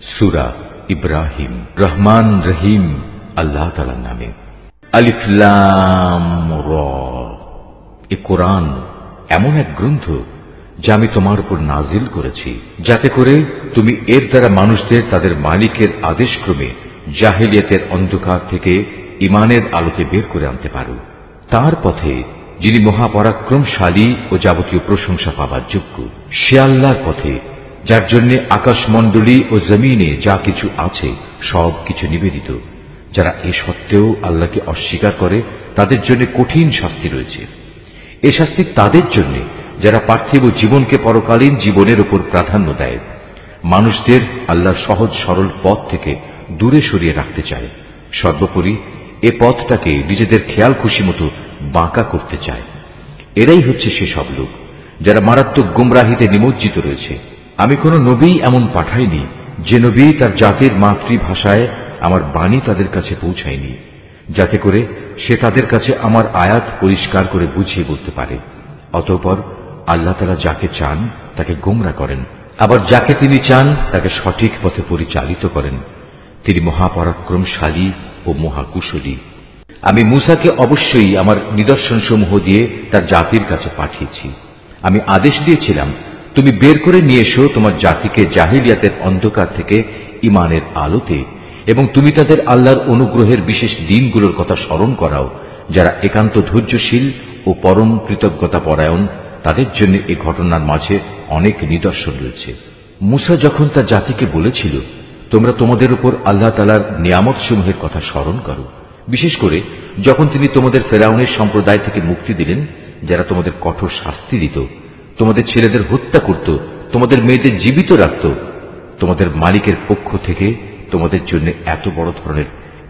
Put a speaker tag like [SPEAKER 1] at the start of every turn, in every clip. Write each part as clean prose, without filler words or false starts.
[SPEAKER 1] সূরা ইব্রাহিম। রহমান রহিম আল্লাহ তাআলার নামে। আলিফ লাম রা। এ কোরআন এমন এক গ্রন্থ যা আমি তোমার উপর নাজিল করেছি, যাতে করে তুমি এর দ্বারা মানুষদের তাদের মালিকের আদেশক্রমে জাহেলিয়াতের অন্ধকার থেকে ঈমানের আলোতে বের করে আনতে পারো, তার পথে যিনি মহাপরাক্রমশালী ও যাবতীয় প্রশংসা পাবার যোগ্য। সে আল্লাহর পথে যার জন্য আকাশমণ্ডলী ও জমিনে যা কিছু আছে সব কিছু নিবেদিত। যারা এ সত্ত্বেও আল্লাহকে অস্বীকার করে তাদের জন্য কঠিন শাস্তি রয়েছে। এ শাস্তি তাদের জন্য যারা পার্থিব জীবনকে পরকালীন জীবনের উপর প্রাধান্য দেয়, মানুষদের আল্লাহর সহজ সরল পথ থেকে দূরে সরিয়ে রাখতে চায়। সর্বোপরি এ পথটাকে নিজেদের খেয়াল খুশি মতো বাঁকা করতে চায়। এরাই হচ্ছে সেসব লোক যারা মারাত্মক গুমরাহিতে নিমজ্জিত রয়েছে। আমি কোন নবী এমন পাঠাইনি যে নবী তার জাতির মাতৃভাষায় আমার বাণী তাদের কাছে পৌঁছায়নি, যাতে করে সে তাদের কাছে আমার আয়াত পরিষ্কার করে বুঝিয়ে বলতে পারে। অতঃপর আল্লাহ তাআলা যাকে চান তাকে গোমরা করেন, আবার যাকে তিনি চান তাকে সঠিক পথে পরিচালিত করেন। তিনি মহাপরাক্রমশালী ও মহাকুশলী। আমি মূসাকে অবশ্যই আমার নিদর্শনসমূহ দিয়ে তার জাতির কাছে পাঠিয়েছি। আমি আদেশ দিয়েছিলাম, তুমি বের করে নিয়ে এসো তোমার জাতিকে জাহিলিয়াতের অন্ধকার থেকে ঈমানের আলোতে, এবং তুমি তাদের আল্লাহর অনুগ্রহের বিশেষ দিনগুলোর কথা স্মরণ করাও। যারা একান্ত ধৈর্যশীল ও পরম কৃতজ্ঞতা পরায়ণ, তাদের জন্য এই ঘটনার মাঝে অনেক নিদর্শন রয়েছে। মূসা যখন তার জাতিকে বলেছিল, তোমরা তোমাদের উপর আল্লাহ তাআলার নিয়ামত সমূহের কথা স্মরণ করো, বিশেষ করে যখন তিনি তোমাদের ফেরাউনের সম্প্রদায় থেকে মুক্তি দিলেন, যারা তোমাদের কঠোর শাস্তি দিত, তোমাদের ছেলেদের হত্যা করত, তোমাদের মেয়েদের জীবিত রাখত, তোমাদের মালিকের পক্ষ থেকে তোমাদের জন্য এত বড় ধরনের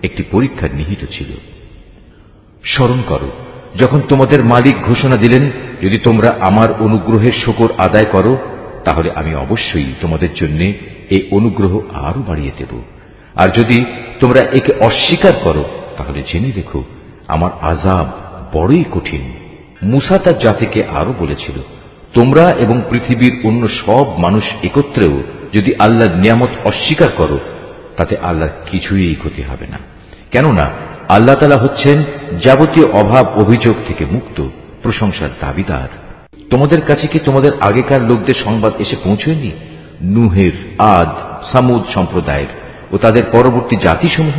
[SPEAKER 1] একটি পরীক্ষা নিহিত ছিল। স্মরণ করো যখন তোমাদের মালিক ঘোষণা দিলেন, যদি তোমরা আমার অনুগ্রহের শুকর আদায় করো তাহলে আমি অবশ্যই তোমাদের জন্য এই অনুগ্রহ আরো বাড়িয়ে দেব, আর যদি তোমরা একে অস্বীকার করো তাহলে জেনে রেখো আমার আযাব বড়ই কঠিন। মূসা তার জাতিকে আরো বলেছিল, তোমরা এবং পৃথিবীর অন্য সব মানুষ একত্রেও যদি আল্লাহর নিয়ামত অস্বীকার করো তাতে আল্লাহর কিছুই ক্ষতি হবে না, কেননা আল্লাহ তাআলা হচ্ছেন যাবতীয় অভাব অভিযোগ থেকে মুক্ত, প্রশংসার দাবিদার। তোমাদের কাছে কি তোমাদের আগেকার লোকদের সংবাদ এসে পৌঁছয়নি? নূহের, আদ, সামুদ সম্প্রদায়ের ও তাদের পরবর্তী জাতিসমূহ,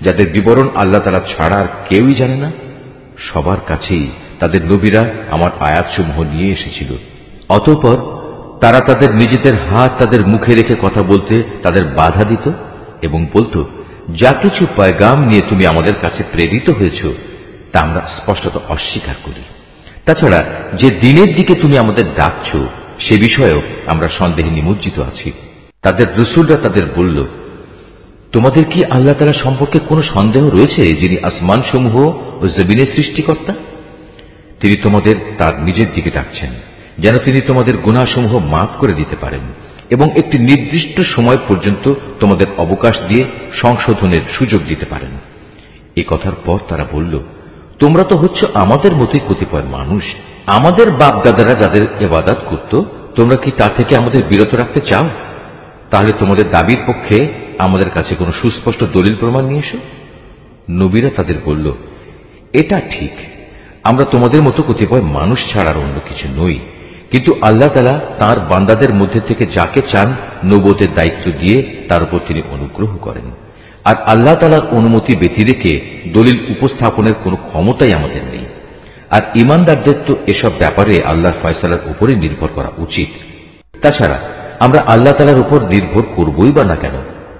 [SPEAKER 1] যাদের বিবরণ আল্লাহ তাআলা ছাড়া আর কেউই জানে না। সবার কাছেই তাদের নবীরা আমার আয়াতসমূহ নিয়ে এসেছিল। অতঃপর তারা তাদের নিজেদের হাত তাদের মুখে রেখে কথা বলতে তাদের বাধা দিত এবং বলতো, যা কিছু পয়গাম নিয়ে তুমি আমাদের কাছে প্রেরিত হয়েছ তা আমরা স্পষ্টত অস্বীকার করি। তাছাড়া যে দিনের দিকে তুমি আমাদের ডাকছ সে বিষয়েও আমরা সন্দেহে নিমজ্জিত আছি। তাদের রাসূলরা তাদের বলল, তোমাদের কি আল্লাহ তাআলা সম্পর্কে কোনো সন্দেহ রয়েছে, যিনি আসমান সমূহ ও জমিনের সৃষ্টিকর্তা? তিনি তোমাদের তার নিজের দিকে ডাকছেন যেন তিনি তোমাদের গুনাহসমূহ মাফ করে দিতে পারেন এবং একটি নির্দিষ্ট সময় পর্যন্ত তোমাদের অবকাশ দিয়ে সংশোধনের সুযোগ দিতে পারেন। এ কথার পর তারা বলল, তোমরা তো হচ্ছ আমাদের মতোই কতিপয় মানুষ। আমাদের বাপ দাদারা যাদের ইবাদত করত, তোমরা কি তা থেকে আমাদের বিরত রাখতে চাও? তাহলে তোমাদের দাবির পক্ষে আমাদের কাছে কোনো সুস্পষ্ট দলিল প্রমাণ নিয়ে এসো। নবীরা তাদের বলল, এটা ঠিক, আমরা তোমাদের মতো কতিপয় মানুষ ছাড়ার অন্য কিছু নই, কিন্তু আল্লাহ তাআলা তাঁর বান্দাদের মধ্যে থেকে যাকে চান নবুয়তের দায়িত্ব দিয়ে তার উপর তিনি অনুগ্রহ করেন, আর আল্লাহ তাআলার অনুমতি ব্যতি রেখে দলিল উপস্থাপনের কোনো ক্ষমতাই আমাদের নেই। আর ঈমানদারদের তো এসব ব্যাপারে আল্লাহর ফয়সালার উপরে নির্ভর করা উচিত। তাছাড়া আমরা আল্লাহ তাআলার উপর নির্ভর করবই বা না কেন?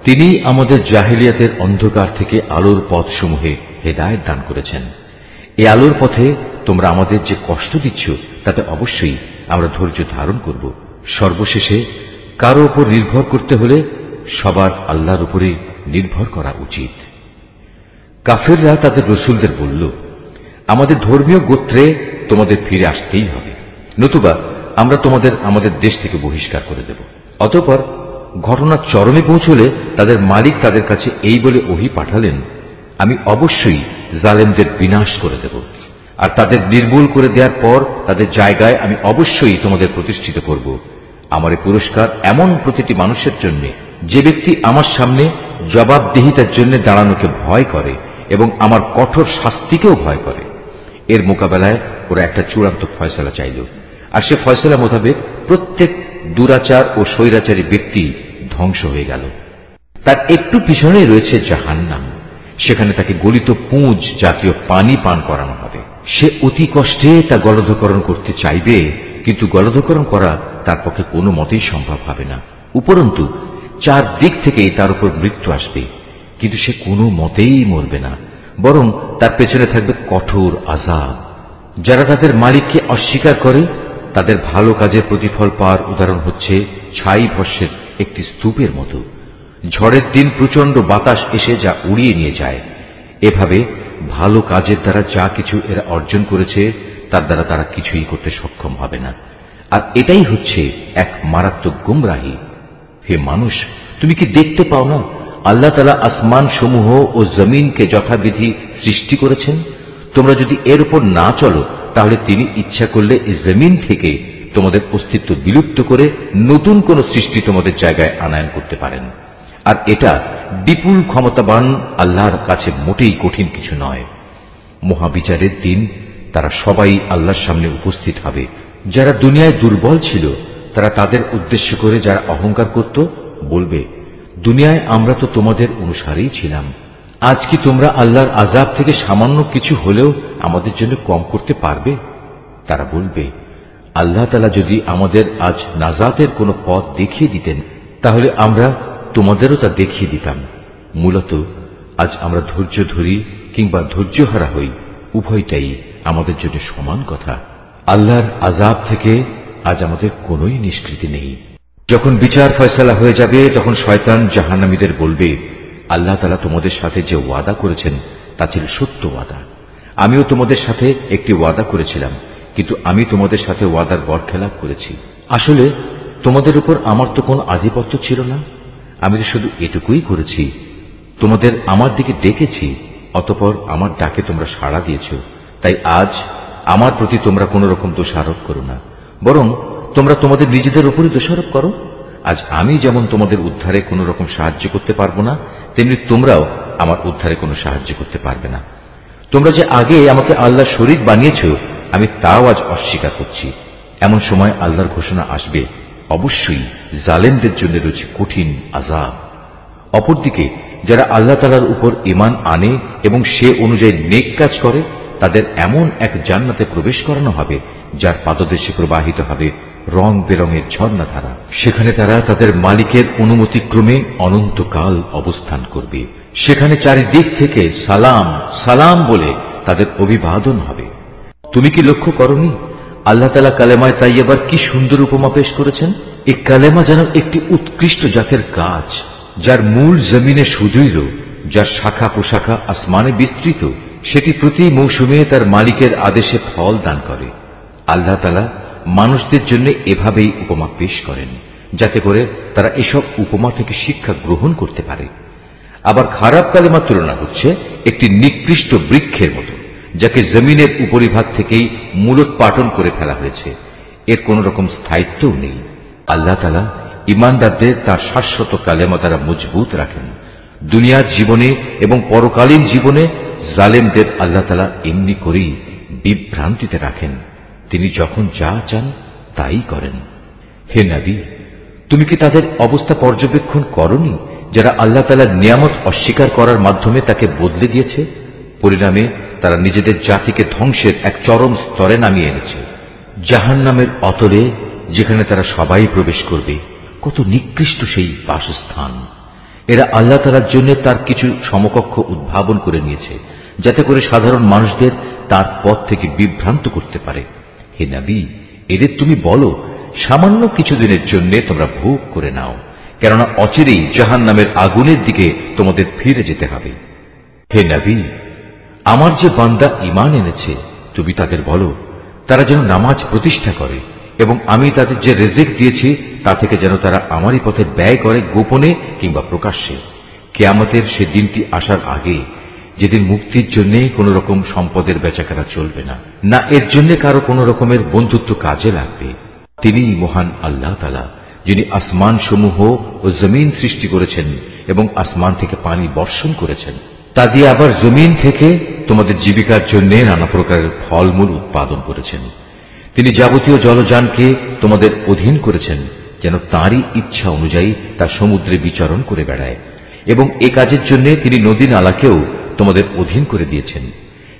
[SPEAKER 1] তিনি আমাদের জাহেলিয়াতের অন্ধকার থেকে আলোর পথসমূহে হেদায়েত দান করেছেন। এই আলোর পথে তোমরা আমাদের যে কষ্ট দিচ্ছ তাতে অবশ্যই আমরা ধৈর্য ধারণ করব। সর্বশেষে কারো উপর নির্ভর করতে হলে সবার আল্লাহর উপরে নির্ভর করা উচিত। কাফেররা তাদের রাসূলদের বলল, আমাদের ধর্মীয় গোত্রে তোমাদের ফিরে আসতেই হবে, নতুবা আমরা তোমাদের আমাদের দেশ থেকে বহিষ্কার করে দেব। অতঃপর ঘটনা চরমে পৌঁছলে তাদের মালিক তাদের কাছে এই বলে ওহী পাঠালেন, আমি অবশ্যই জালেমদের বিনাশ করে দেব, আর তাদের নির্মূল করে দেওয়ার পর তাদের জায়গায় আমি অবশ্যই তোমাদের প্রতিষ্ঠিত করব। আমার এই পুরস্কার এমন প্রতিটি মানুষের জন্য যে ব্যক্তি আমার সামনে জবাবদিহিতার জন্য দাঁড়ানোকে ভয় করে এবং আমার কঠোর শাস্তিকেও ভয় করে, এর মোকাবেলায় ওরা একটা চূড়ান্ত ফয়সালা চাইল, আর সে ফয়সালা মোতাবেক প্রত্যেক দুরাচার ও স্বৈরাচারী ব্যক্তি ধ্বংস হয়ে গেল। তার একটু পিছনে রয়েছে জাহান্নাম, সেখানে তাকে গলিত পুঁজ জাতীয় পানি পান করানো হবে। সে অতি কষ্টে তা গলধকরণ করতে চাইবে, কিন্তু গলধকরণ করা তার পক্ষে কোনো মতেই সম্ভব হবে না। উপরন্তু চারদিক থেকেই তার উপর মৃত্যু আসবে, কিন্তু সে কোনো মতেই মরবে না, বরং তার পেছনে থাকবে কঠোর আযাব। যারা তাদের মালিককে অস্বীকার করে তাদের ভালো কাজের প্রতিফল পাওয়ার উদাহরণ হচ্ছে ছাই ভস্যের একটি স্তূপের মতো। ঝড়ের দিন প্রচন্ড বাতাস এসে যা উড়িয়ে নিয়ে যায়, এভাবে ভালো কাজের দ্বারা যা কিছু এরা অর্জন করেছে তার দ্বারা তারা কিছুই করতে সক্ষম হবে না। আর এটাই হচ্ছে এক মারাত্মক গুমরাহি। হে মানুষ, তুমি কি দেখতে পাও না আল্লাহ তাআলা আসমান সমূহ ও জমিনকে যথাবিধি সৃষ্টি করেছেন? তোমরা যদি এর উপর না চলো তাহলে তিনি ইচ্ছা করলে এই জমিন থেকে তোমাদের অস্তিত্ব বিলুপ্ত করে নতুন কোন সৃষ্টি তোমাদের জায়গায় আনয়ন করতে পারেন। আর এটা বিপুল ক্ষমতাবান আল্লাহর কাছে মোটেই কঠিন কিছু নয়। মহাবিচারের দিন তারা সবাই আল্লাহর সামনে উপস্থিত হবে। যারা দুনিয়ায় দুর্বল ছিল তারা তাদের উদ্দেশ্য করে যারা অহংকার করত বলবে, দুনিয়ায় আমরা তো তোমাদের অনুসারেই ছিলাম, আজ কি তোমরা আল্লাহর আযাব থেকে সামান্য কিছু হলেও আমাদের জন্য কম করতে পারবে? তারা বলবে, আল্লাহ তাআলা যদি আমাদের আজ নাজাতের কোনো পথ দেখিয়ে দিতেন তাহলে আমরা তোমাদেরও তা দেখিয়ে দিতাম। মূলত আজ আমরা ধৈর্য ধরি কিংবা ধৈর্যহারা হই, উভয়টাই আমাদের জন্য সমান কথা। আল্লাহর আযাব থেকে আজ আমাদের কোনোই নিষ্কৃতি নেই। যখন বিচার ফয়সালা হয়ে যাবে তখন শয়তান জাহান্নামীদের বলবে, আল্লাহ তাআলা তোমাদের সাথে যে ওয়াদা করেছেন তা ছিল সত্য ওয়াদা। আমিও তোমাদের সাথে একটি ওয়াদা করেছিলাম, কিন্তু আমি তোমাদের সাথে ওয়াদার বরখেলাপ করেছি। আসলে তোমাদের উপর আমার তো কোনো আধিপত্য ছিল না, আমি তো শুধু এটুকুই করেছি, তোমাদের আমার দিকে ডেকেছি, অতঃপর আমার ডাকে তোমরা সাড়া দিয়েছ। তাই আজ আমার প্রতি তোমরা কোন রকম দোষারোপ করো না, বরং তোমরা তোমাদের নিজেদের উপরই দোষারোপ করো। আজ আমি যেমন তোমাদের উদ্ধারে কোন রকম সাহায্য করতে পারবো না, তেমনি তোমরাও আমার উদ্ধারে কোনো সাহায্য করতে পারবে না। তোমরা যে আগে আমাকে আল্লাহর শরীক বানিয়েছ, আমি তাও আজ অস্বীকার করছি। এমন সময় আল্লাহর ঘোষণা আসবে, অবশ্যই জালেমদের জন্য রয়েছে কঠিন আযাব। অপরদিকে যারা আল্লাহ তাআলার উপর ঈমান আনে এবং সে অনুযায়ী নেক কাজ করে তাদের এমন এক জান্নাতে প্রবেশ করানো হবে যার পাদদেশে প্রবাহিত হবে রং বেরঙের ঝর্ণাধারা। সেখানে তারা তাদের মালিকের অনুমতিক্রমে অনন্তকাল অবস্থান করবে। সেখানে চারিদিক থেকে সালাম সালাম বলে তাদের অভিবাদন হবে। তুমি কি লক্ষ্য করনি আল্লাহ তাআলা কালেমায়ে তাইয়্যিবার কি সুন্দর উপমা পেশ করেছেন? এই কালেমা যেন একটি উৎকৃষ্ট জাতের গাছ, যার মূল জমিনে সুদৃঢ়, যার শাখা প্রশাখা আসমানে বিস্তৃত, সেটি প্রতি মৌসুমে তার মালিকের আদেশে ফল দান করে। আল্লাহ তাআলা মানুষদের জন্য এভাবেই উপমা পেশ করেন, যাতে করে তারা এসব উপমা থেকে শিক্ষা গ্রহণ করতে পারে। আবার খারাপ কালেমার তুলনা হচ্ছে একটি নিকৃষ্ট বৃক্ষের মতো, যাকে জমিনের উপরিভাগ থেকেই মূলোৎপাটন করে ফেলা হয়েছে, এর কোন রকম স্থায়িত্বও নেই। আল্লাহ তাআলা ঈমানদারদের তার শাশ্বত কালেমা দ্বারা মজবুত রাখেন। দুনিয়ার জীবনে এবং পরকালীন জীবনে জালেমদের আল্লাহ তাআলা এমনি করেই বিভ্রান্তিতে রাখেন। তিনি যখন যা চান তাই করেন। হে নবী, তুমি কি তাদের অবস্থা পর্যবেক্ষণ করনি যারা আল্লাহ তাআলার নিয়ামত অস্বীকার করার মাধ্যমে তাকে বদলে দিয়েছে? পরিণামে তারা নিজেদের জাতিকে ধ্বংসের এক চরম স্তরে নামিয়ে এনেছে, জাহান্নামের অতলে, যেখানে তারা সবাই প্রবেশ করবে। কত নিকৃষ্ট সেই বাসস্থান! এরা আল্লাহ তাআলার জন্য তার কিছু সমকক্ষ উদ্ভাবন করে নিয়েছে, যাতে করে সাধারণ মানুষদের তার পথ থেকে বিভ্রান্ত করতে পারে। হে নবী, এদের তুমি বলো, সামান্য কিছুদিনের জন্য তোমরা ভোগ করে নাও, কেননা অচিরেই জাহান্নামের আগুনের দিকে তোমাদের ফিরে যেতে হবে। হে নবী, আমার যে বান্দা ঈমান এনেছে তুমি তাদের বলো তারা যেন নামাজ প্রতিষ্ঠা করে এবং আমি তাদের যে রিজিক দিয়েছি তা থেকে যেন তারা আমারই পথে ব্যয় করে, গোপনে কিংবা প্রকাশ্যে। কিয়ামতের সে দিনটি আসার আগে, যেদিন মুক্তির জন্য কোন রকম সম্পদের বেচাকেনা চলবে না, না এর জন্য কারো কোন রকমের বন্ধুত্ব কাজে লাগবে। তিনিই মহান আল্লাহ তাআলা, যিনি আসমান সমূহ ও জমিন সৃষ্টি করেছেন এবং আসমান থেকে পানি বর্ষণ করেছেন, তা দিয়ে আবার জমিন থেকে তোমাদের জীবিকার জন্য নানা প্রকারের ফলমূল উৎপাদন করেছেন। তিনি যাবতীয় জলযানকে তোমাদের অধীন করেছেন, যেন তাঁরই ইচ্ছা অনুযায়ী তা সমুদ্রে বিচরণ করে বেড়ায়, এবং এ কাজের জন্য তিনি নদী নালাকেও তোমাদের অধীন করে দিয়েছেন।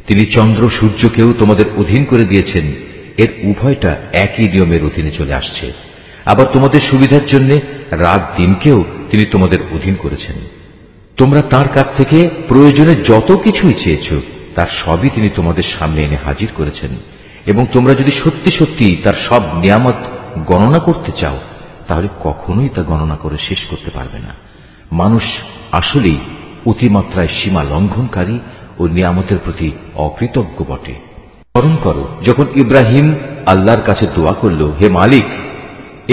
[SPEAKER 1] তিনি চন্দ্র সূর্যকেও তোমাদের অধীন করে দিয়েছেন। এর উভয়টা একই নিয়মের অধীনে চলে আসছে। আবার তোমাদের সুবিধার জন্য রাত দিনকেও তিনি তোমাদের অধীন করেছেন। তোমরা তার কাছ থেকে প্রয়োজনে যত কিছুই চেয়েছ, তার সবই তিনি তোমাদের সামনে এনে হাজির করেছেন। এবং তোমরা যদি সত্যি সত্যি তার সব নিয়ামত গণনা করতে চাও, তাহলে কখনোই তা গণনা করে শেষ করতে পারবে না। মানুষ আসলেই অতিমাত্রায় সীমা লঙ্ঘনকারী ও নিয়ামতের প্রতি অকৃতজ্ঞ বটে। স্মরণ করো, যখন ইব্রাহিম আল্লাহর কাছে দোয়া করল, হে মালিক,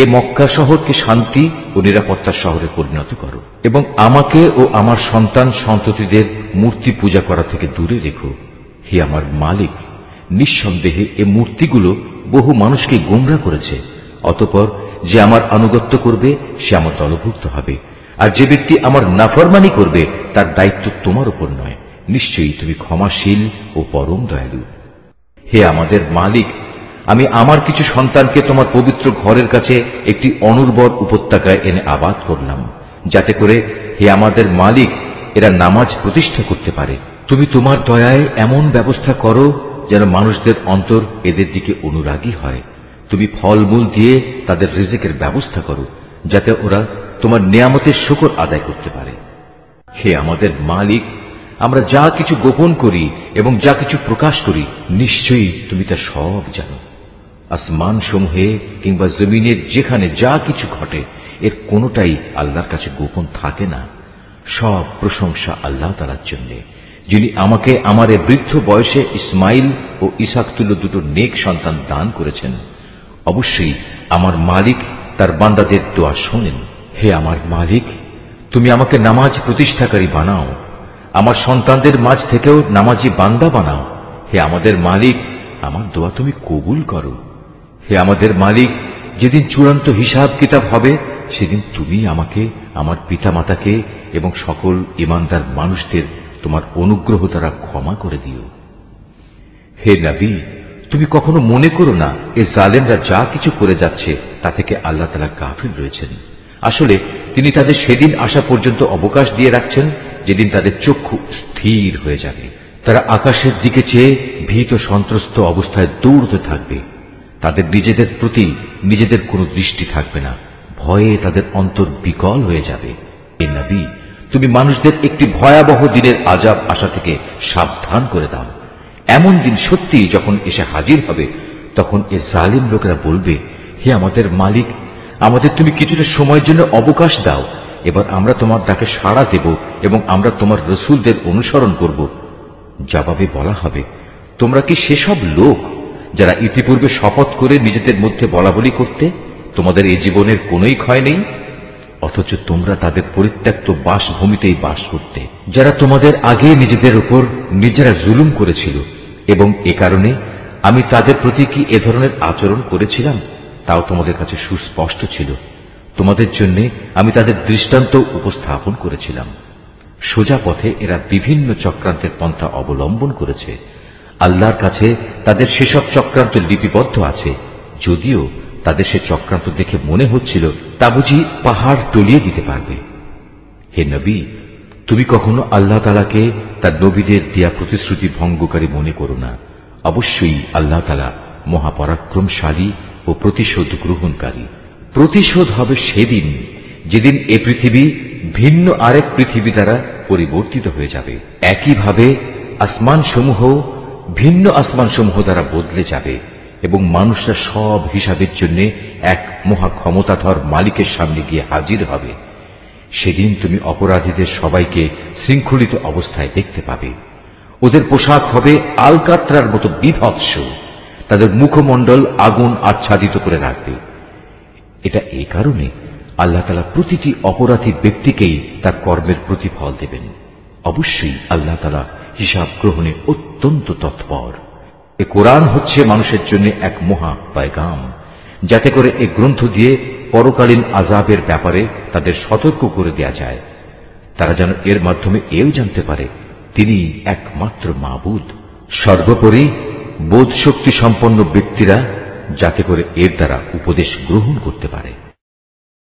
[SPEAKER 1] এ মক্কা শহরকে শান্তি ও নিরাপত্তার শহরে পরিণত করো, এবং আমাকে ও আমার সন্তান সন্ততিদের মূর্তি পূজা করা থেকে দূরে রেখো। হে আমার মালিক, নিঃসন্দেহে এ মূর্তিগুলো বহু মানুষকে গোমরা করেছে। অতঃপর যে আমার আনুগত্য করবে সে আমার দলভুক্ত হবে, আর যে ব্যক্তি আমার নাফরমানি করবে তার দায়িত্ব তোমার উপর নয়। নিশ্চয়ই তুমি ক্ষমাশীল ও পরম দয়ালু। হে আমাদের মালিক, আমি আমার কিছু সন্তানকে তোমার পবিত্র ঘরের কাছে একটি অনুর্বর উপত্যকায় এনে আবাদ করলাম, যাতে করে হে আমাদের মালিক এরা নামাজ প্রতিষ্ঠা করতে পারে। তুমি তোমার দয়ায় এমন ব্যবস্থা করো যেন মানুষদের অন্তর এদের দিকে অনুরাগী হয়। তুমি ফলমূল দিয়ে তাদের রিজিকের ব্যবস্থা করো, যাতে ওরা তোমার নিয়ামতের শুকর আদায় করতে পারে। হে আমাদের মালিক, আমরা যা কিছু গোপন করি এবং যা কিছু প্রকাশ করি, নিশ্চয়ই তুমি তা সব জানো। আসমান সমূহে কিংবা জমিনের যেখানে যা কিছু ঘটে, এর কোনোটাই আল্লাহর কাছে গোপন থাকে না। সব প্রশংসা আল্লাহ তাআলার জন্য, যিনি আমাকে আমার এ বৃদ্ধ বয়সে ইসমাইল ও ইসহাক তুল্য দুটো নেক সন্তান দান করেছেন। অবশ্যই আমার মালিক তার বান্দাদের দোয়া শোনেন। হে আমার মালিক, তুমি আমাকে নামাজ প্রতিষ্ঠাকারী বানাও, আমার সন্তানদের মাঝ থেকেও নামাজি বান্দা বানাও। হে আমাদের মালিক, আমার দোয়া তুমি কবুল করো। হে আমাদের মালিক, যেদিন চূড়ান্ত হিসাব কিতাব হবে, সেদিন তুমি আমাকে, আমার পিতামাতাকে এবং সকল ঈমানদার মানুষদের তোমার অনুগ্রহ দ্বারা ক্ষমা করে দিও। হে নবী, তুমি কখনো মনে করো না এ জালেমরা যা কিছু করে যাচ্ছে তা থেকে আল্লাহ তাআলা গাফিল রয়েছেন। আসলে তিনি তাদের সেদিন আসা পর্যন্ত অবকাশ দিয়ে রাখছেন, যেদিন তাদের চক্ষু স্থির হয়ে যাবে। তারা আকাশের দিকে চেয়ে ভীত সন্ত্রস্ত অবস্থায় দৌড়তে থাকবে। তাদের নিজেদের প্রতি নিজেদের কোনো দৃষ্টি থাকবে না, ভয়ে তাদের অন্তর বিকল হয়ে যাবে। হে নবী, তুমি মানুষদের একটি ভয়াবহ দিনের আযাব আসা থেকে সাবধান করে দাও। এমন দিন সত্যি যখন এসে হাজির হবে, তখন এ জালিম লোকেরা বলবে, হে আমাদের মালিক, আমাদের তুমি কিছুটা সময়ের জন্য অবকাশ দাও। এবার আমরা তোমার ডাকে সাড়া দেব এবং আমরা তোমার রসুলদের অনুসরণ করব। জবাবে বলা হবে, তোমরা কি সেসব লোক যারা ইতিপূর্বে শপথ করে নিজেদের মধ্যে বলাবলি করতে, তোমাদের এই জীবনের কোনোই ক্ষয় নেই, অথচ তোমরা তাদের পরিত্যক্ত বাসভূমিতেই বাস করতে, যারা তোমাদের আগে নিজেদের উপর নিজেরা জুলুম করেছিল। এবং এ কারণে আমি তাদের প্রতি কি এ ধরনের আচরণ করেছিলাম তাও তোমাদের কাছে সুস্পষ্ট ছিল। তোমাদের জন্য আমি তাদের দৃষ্টান্ত উপস্থাপন করেছিলাম। সোজা পথে এরা বিভিন্ন চক্রান্তের পন্থা অবলম্বন করেছে। আল্লাহর কাছে তাদের সেসব চক্রান্ত লিপিবদ্ধ আছে, যদিও তাদের সে চক্রান্ত দেখে মনে হচ্ছিল তা বুঝি পাহাড় টলিয়ে দিতে পারবে। হে নবী, তুমি কখনো আল্লাহ তাআলাকে তার নবীদের দেয়া প্রতিশ্রুতি ভঙ্গকারী মনে করো না। অবশ্যই আল্লাহ তাআলা মহাপরাক্রমশালী ও প্রতিশোধ গ্রহণকারী। প্রতিশোধ হবে সেদিন যেদিন এ পৃথিবী ভিন্ন আরেক পৃথিবী দ্বারা পরিবর্তিত হয়ে যাবে। একইভাবে আসমানসমূহ ভিন্ন আসমানসমূহ দ্বারা বদলে যাবে এবং মানুষরা সব হিসাবের জন্য এক মহা ক্ষমতাধর মালিকের সামনে গিয়ে হাজির হবে। সেদিন তুমি অপরাধীদের সবাইকে শৃঙ্খলিত অবস্থায় দেখতে পাবে। ওদের পোশাক হবে আলকাত্রার মতো বিভৎস, তাদের মুখমণ্ডল আগুন আচ্ছাদিত করে রাখবে। এটা এই কারণে আল্লাহ তাআলা প্রতিটি অপরাধী ব্যক্তিকেই তার কর্মের প্রতিফল দেবেন। অবশ্যই আল্লাহ তাআলা হিসাব গ্রহণে অত্যন্ত তৎপর। এ কোরআন হচ্ছে মানুষের জন্য এক মহা পয়গাম, যাতে করে এ গ্রন্থ দিয়ে পরকালীন আযাবের ব্যাপারে তাদের সতর্ক করে দেয়া যায়, তারা যেন এর মাধ্যমে এও জানতে পারে তিনি একমাত্র মাবুদ। সর্বোপরি বোধ শক্তি সম্পন্ন ব্যক্তিরা যাতে করে এর দ্বারা উপদেশ গ্রহণ করতে পারে।